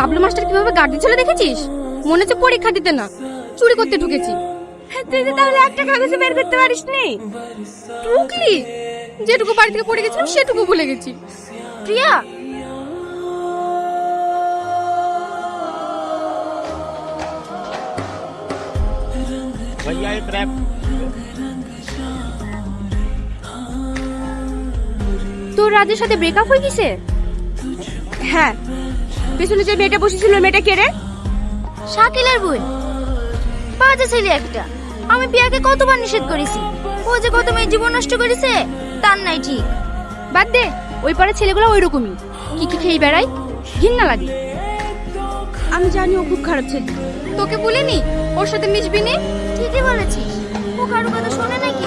Bablu master কিভাবে গাড়ি ছিল দেখেছিস? মনে হচ্ছে পরীক্ষা দিতে না, চুরি করতে ঢুকেছি। তুই তো তাহলে একটা কাগজে বের করতে পারিস নি? টুকলি, যেটুকু বাড়ি থেকে পড়ে গেছিলাম সেটুকু ভুলে গেছি। প্রিয়া, भैया एक रैप। তোর রাজের সাথে ব্রেকআপ হয়ে গেছে? হ্যাঁ। পেছনে যে মেয়েটা বসেছিল মেয়েটা কে রে? শাকিলের বোন। বাজে ছেলে একটা। আমি প্রিয়াকে কতবার নিষেধ করেছি, ও যে কত মেয়ে জীবন নষ্ট করেছে তার নাই ঠিক। বাদ দে, ওই পাড়ার ছেলেগুলো ওই রকমই, কি কি খেয়ে বেড়ায়, ঘৃণা লাগে। আমি জানি ও খুব খারাপ ছেলে, তোকে বলিনি ওর সাথে মিশবি নি? ঠিকই বলেছিস, ও কারো কথা শোনে নাকি?